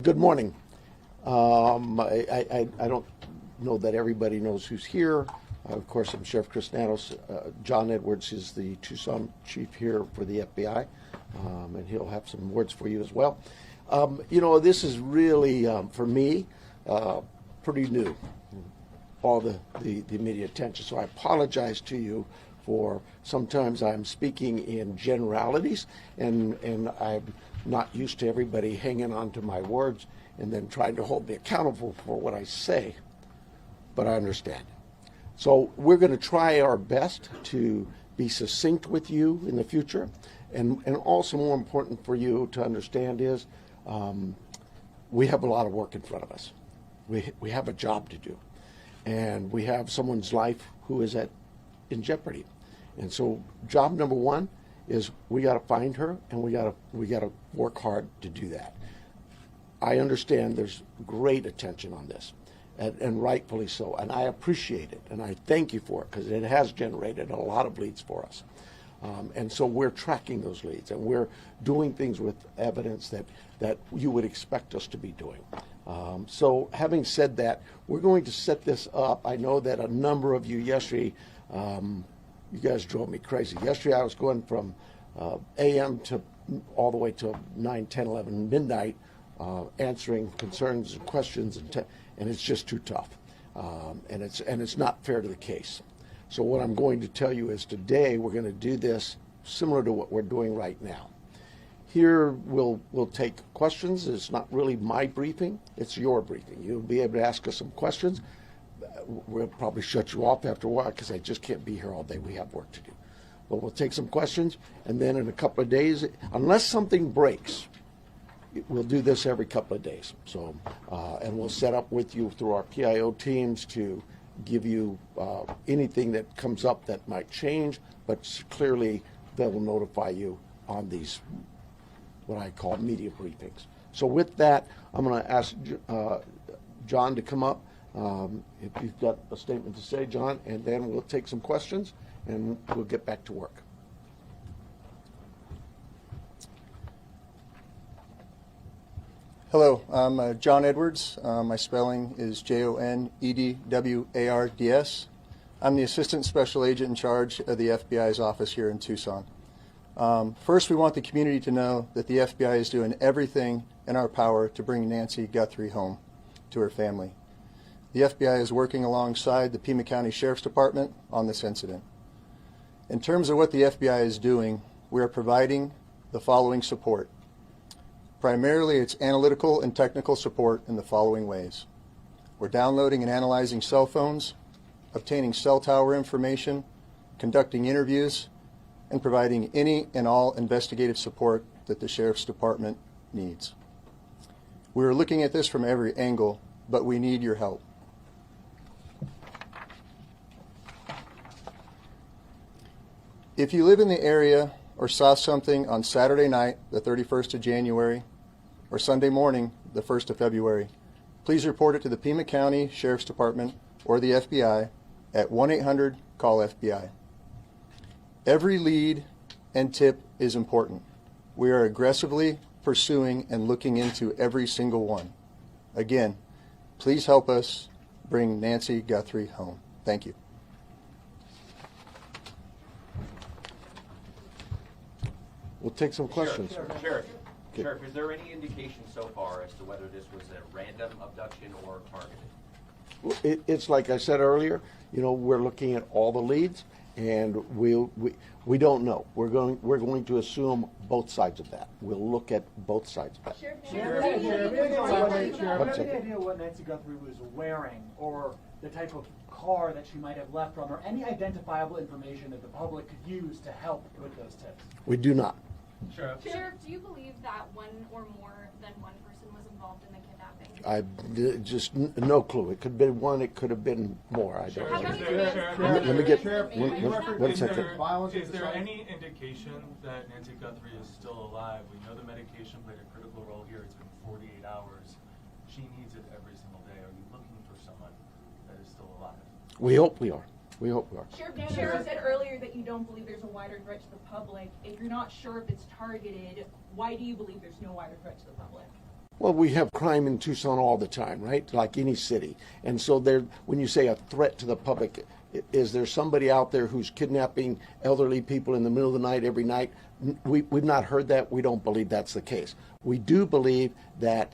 Good morning. I don't know that everybody knows who's here. Of course, I'm Sheriff Chris Nanos. John Edwards is the Tucson chief here for the FBI, and he'll have some words for you as well. This is really, for me, pretty new, all the media attention. So I apologize to you for sometimes I'm speaking in generalities, and I'm not used to everybody hanging on to my words and then trying to hold me accountable for what I say, but I understand. So we're going to try our best to be succinct with you in the future, and also more important for you to understand is we have a lot of work in front of us. We have a job to do, and we have someone's life who is in jeopardy. And so job number one is we got to find her, and we got to work hard to do that. I understand there's great attention on this, and rightfully so, and I appreciate it, and I thank you for it because it has generated a lot of leads for us. And so we're tracking those leads, and we're doing things with evidence that you would expect us to be doing. So having said that, we're going to set this up. I know that a number of you yesterday, you guys drove me crazy. Yesterday I was going from a.m. to all the way to 9, 10, 11, midnight, answering concerns and questions, and it's just too tough. And it's not fair to the case. So what I'm going to tell you is today we're going to do this similar to what we're doing right now. Here we'll take questions. It's not really my briefing, it's your briefing. You'll be able to ask us some questions. We'll probably shut you off after a while because I just can't be here all day. We have work to do. But we'll take some questions, and then in a couple of days, unless something breaks, we'll do this every couple of days. So, and we'll set up with you through our PIO teams to give you anything that comes up that might change, but clearly they will notify you on these, what I call media briefings. So with that, I'm going to ask John to come up. If you've got a statement to say, John, and then we'll take some questions and we'll get back to work. Hello, I'm John Edwards. My spelling is Jonedwards. I'm the Assistant Special Agent in charge of the FBI's office here in Tucson. First, we want the community to know that the FBI is doing everything in our power to bring Nancy Guthrie home to her family. The FBI is working alongside the Pima County Sheriff's Department on this incident. In terms of what the FBI is doing, we are providing the following support. Primarily, it's analytical and technical support in the following ways. We're downloading and analyzing cell phones, obtaining cell tower information, conducting interviews, and providing any and all investigative support that the Sheriff's Department needs. We're looking at this from every angle, but we need your help. If you live in the area or saw something on Saturday night, the 31st of January, or Sunday morning, the 1st of February, please report it to the Pima County Sheriff's Department or the FBI at 1-800-CALL-FBI. Every lead and tip is important. We are aggressively pursuing and looking into every single one. Again, please help us bring Nancy Guthrie home. Thank you. We'll take some questions. Sheriff, is there any indication so far as to whether this was a random abduction or targeted? It's like I said earlier, we're looking at all the leads, and we don't know. We're going to assume both sides of that. We'll look at both sides of that. Sheriff, any idea what Nancy Guthrie was wearing, or the type of car that she might have left from, or any identifiable information that the public could use to help with those tips? We do not. Sheriff, do you believe that one or more than one person was involved in the kidnapping? I just no clue. It could have been one. It could have been more. I don't know. Let me get one second. Is there any indication that Nancy Guthrie is still alive? We know the medication played a critical role here. It's been 48 hours. She needs it every single day. Are you looking for someone that is still alive? We hope we are. We hope we are. Sheriff said earlier that you don't believe there's a wider threat to the public. If you're not sure if it's targeted, why do you believe there's no wider threat to the public? Well, we have crime in Tucson all the time, right? Like any city. And so there, when you say a threat to the public, is there somebody out there who's kidnapping elderly people in the middle of the night every night? We've not heard that. We don't believe that's the case. We do believe that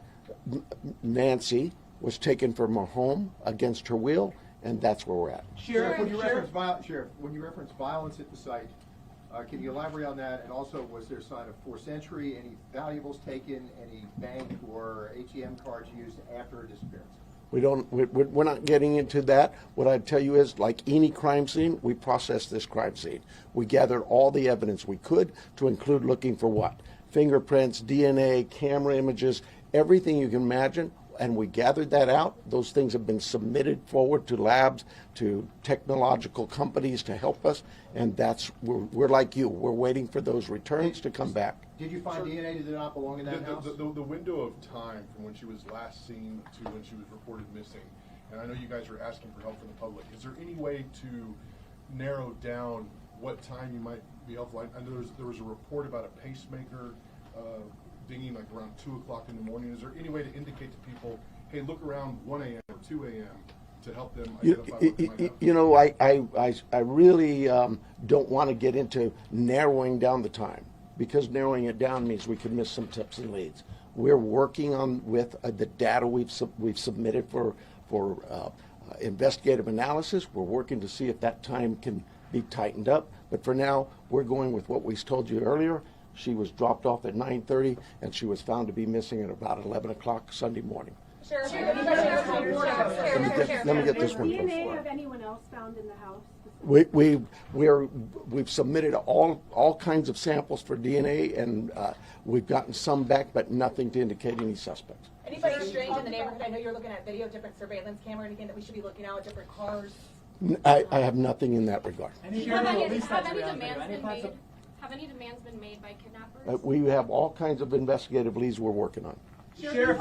Nancy was taken from her home against her will, and that's where we're at. Sheriff, when you reference violence at the site, can you elaborate on that? And also, was there a sign of forced entry, any valuables taken, any bank or ATM cards used after her disappearance? We're not getting into that. What I'd tell you is, like any crime scene, we processed this crime scene. We gathered all the evidence we could, to include looking for what? Fingerprints, DNA, camera images, everything you can imagine. And we gathered that out. Those things have been submitted forward to labs, to technological companies to help us. And we're like you. We're waiting for those returns to come back. Did you find DNA that did not belong in that house? The window of time from when she was last seen to when she was reported missing, and I know you guys are asking for help from the public, is there any way to narrow down what time you might be helpful? I know there was a report about a pacemaker dinging like around 2 o'clock in the morning. Is there any way to indicate to people, hey, look around 1 a.m. or 2 a.m. to help them identify what they might have? You know, I really don't want to get into narrowing down the time, because narrowing it down means we could miss some tips and leads. We're working on with the data we've submitted for investigative analysis. We're working to see if that time can be tightened up. But for now, we're going with what we told you earlier. She was dropped off at 9:30, and she was found to be missing at about 11 o'clock Sunday morning. Sheriff, Let me get this one first. DNA of anyone else found in the house? We've submitted all kinds of samples for DNA, and we've gotten some back, but nothing to indicate any suspects. anybody strange in the neighborhood? I know you're looking at video, different surveillance camera, anything that we should be looking at, different cars? I have nothing in that regard. Have any demands been made by kidnappers? We have all kinds of investigative leads we're working on. Sheriff,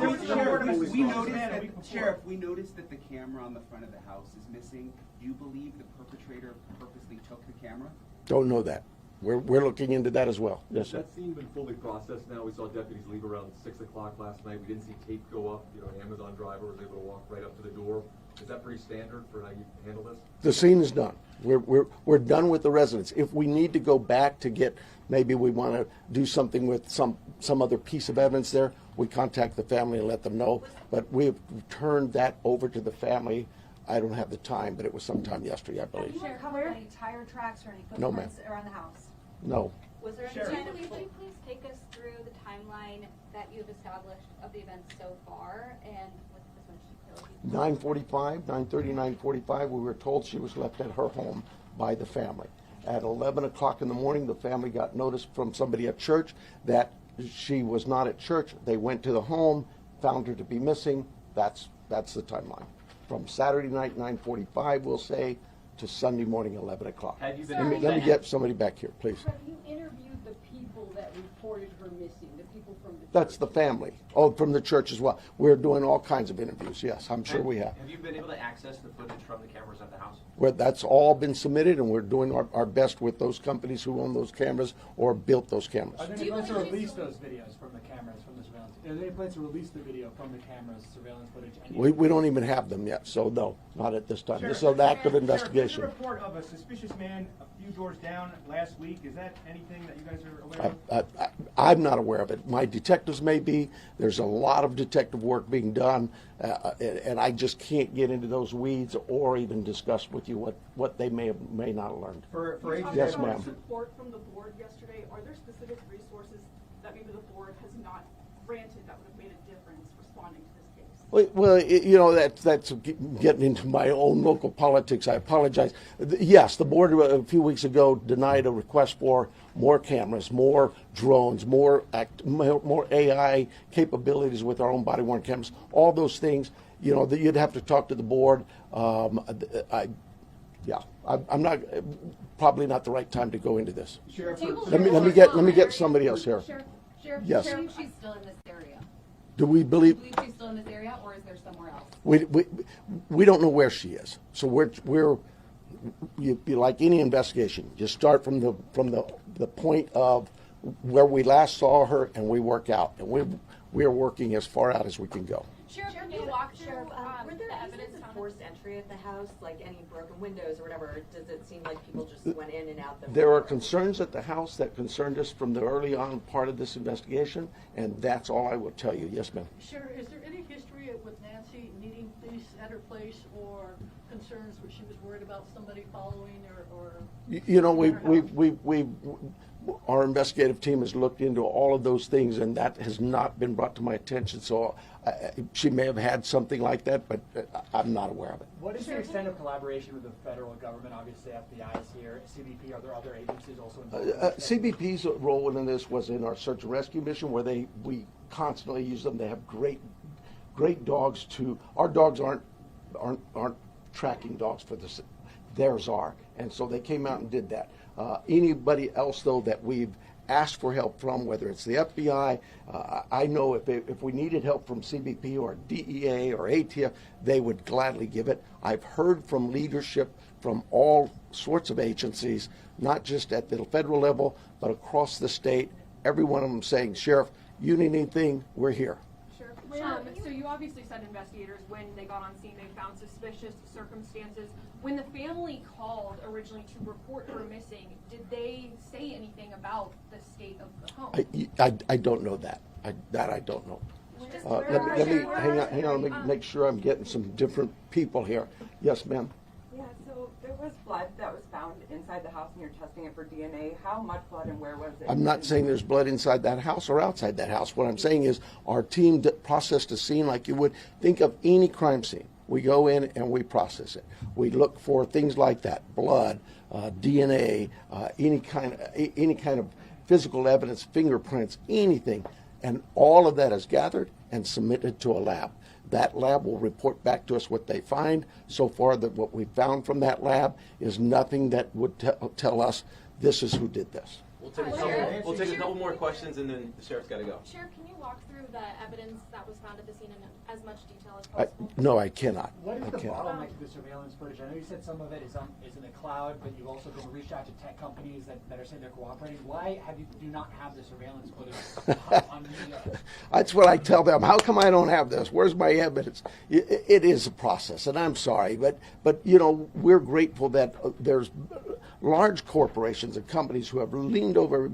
we noticed that the camera on the front of the house is missing. Do you believe the perpetrator purposely took the camera? Don't know that. We're looking into that as well. Yes, sir. That scene been fully processed now. We saw deputies leave around 6 o'clock last night. We didn't see tape go up. You know, an Amazon driver was able to walk right up to the door. Is that pretty standard for how you handle this? The scene is done. We're done with the residents. If we need to go back to get, maybe we want to do something with some other piece of evidence there, we contact the family and let them know. But we've turned that over to the family. I don't have the time, but it was sometime yesterday, I believe. Have you recovered any tire tracks or any No, ma'am. footprints around the house? No. Was there Sheriff. any Could you please take us through the timeline that you've established of the events so far, and with this one she killed? 9:45, 9:30, 9:45, we were told she was left at her home by the family. At 11 o'clock in the morning, the family got notice from somebody at church that she was not at church. They went to the home, found her to be missing. That's the timeline. From Saturday night, 9:45, we'll say, to Sunday morning, 11 o'clock. Have you been Let me get somebody back here, please. Have you interviewed the people that reported her missing, the people from the That's the family. Oh, from the church as well. We're doing all kinds of interviews, yes, I'm sure we have. Have you been able to access the footage from the cameras at the house? Well, that's all been submitted, and we're doing our best with those companies who own those cameras or built those cameras. Are there any plans to release those videos from the cameras, from the surveillance? Are there any plans to release the video from the cameras, surveillance footage? We don't even have them yet, so no, not at this time. This is an active investigation. There's a report of a suspicious man a few doors down last week. Is that anything that you guys are aware of? I'm not aware of it. My detectives may be. There's a lot of detective work being done, and I just can't get into those weeds or even discuss with you what they may not have learned. For agents, Yes, ma'am. Support from the board yesterday. Are there specific resources that maybe the board has not granted that would have made a difference responding to this case? Well, you know, that's getting into my own local politics. I apologize. Yes, the board a few weeks ago denied a request for more cameras, more drones, more AI capabilities with our own body-worn cameras. All those things, you know, that you'd have to talk to the board. I'm not probably not the right time to go into this. Sheriff, Let me get somebody else here. Sheriff, Yes. do you believe she's still in this area? Do we believe? Do you believe she's still in this area, or is there somewhere else? We don't know where she is. So we're like any investigation. You start from the point of where we last saw her, and we work out. And we are working as far out as we can go. Sheriff, can you walk through Were there the evidence instances of found? forced entry at the house, like any broken windows or whatever? Or does it seem like people just went in and out? There are concerns at the house that concerned us from the early on part of this investigation, and that's all I will tell you. Yes, ma'am. Sure. Is there any history with Nancy needing police at her place, or concerns where she was worried about somebody following or? You know, our investigative team has looked into all of those things, and that has not been brought to my attention. So she may have had something like that, but I'm not aware of it. What is the extent of collaboration with the federal government? Obviously, FBI is here, CBP. Are there other agencies also involved? CBP's role in this was in our search and rescue mission, where we constantly use them. They have great dogs. Our dogs aren't tracking dogs for this. Theirs are, and so they came out and did that. Anybody else, though, that we've asked for help from, whether it's the FBI, I know if we needed help from CBP or DEA or ATF, they would gladly give it. I've heard from leadership from all sorts of agencies, not just at the federal level, but across the state, every one of them saying, Sheriff, you need anything, we're here. Sure. So you obviously said investigators, when they got on scene, they found suspicious circumstances. When the family called originally to report her missing, did they say anything about the state of the home? I don't know that. I don't know. Let me hang on. Let me make sure I'm getting some different people here. Yes, ma'am. Yeah, so there was blood that was found inside the house and you're testing it for DNA. How much blood and where was it? I'm not saying there's blood inside that house or outside that house. What I'm saying is our team processed a scene like you would think of any crime scene. We go in and we process it. We look for things like that: blood, DNA, any kind of physical evidence, fingerprints, anything, and all of that is gathered and submitted to a lab. That lab will report back to us what they find. So far, that what we found from that lab is nothing that would tell us this is who did this. We'll take a couple more questions, and then the sheriff's got to go. Sheriff, can you walk through the evidence that was found at the scene in as much detail as possible? No, I cannot. What is I the cannot. bottleneck to the surveillance footage? I know you said some of it is in the cloud, but you've also been reached out to tech companies that are saying they're cooperating. Why do not have the surveillance footage on media? That's what I tell them. How come I don't have this? Where's my evidence? It is a process, and I'm sorry, but you know, we're grateful that there's large corporations and companies who have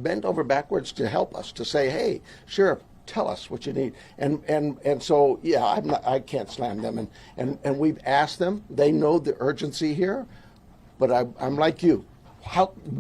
bent over backwards to help us, to say, hey, Sheriff, tell us what you need. And so, yeah, I can't slam them. And we've asked them. They know the urgency here, but I'm like you.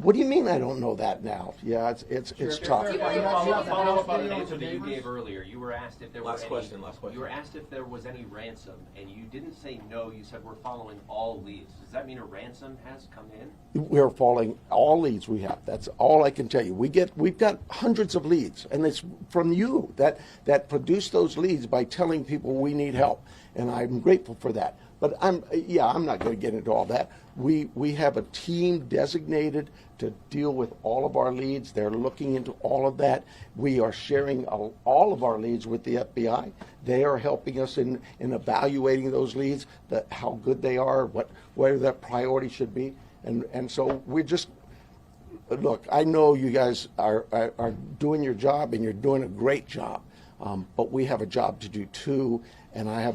What do you mean I don't know that now? Yeah, it's tough. Follow up on an answer that you gave earlier. You were asked if there Last were question. You were asked if there was any ransom, and you didn't say no. You said we're following all leads. Does that mean a ransom has come in? We're following all leads we have. That's all I can tell you. We've got hundreds of leads, and it's from you that produce those leads by telling people we need help, and I'm grateful for that. But I'm not going to get into all that. We have a team designated to deal with all of our leads. They're looking into all of that. We are sharing all of our leads with the FBI. They are helping us in evaluating those leads, how good they are, where their priority should be. And so we're just, look, I know you guys are doing your job, and you're doing a great job. But we have a job to do too, and I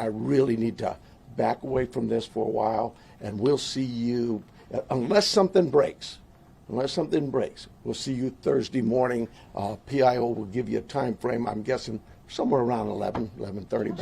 really need to back away from this for a while, and we'll see you, unless something breaks, we'll see you Thursday morning. PIO will give you a time frame, I'm guessing somewhere around 11:30.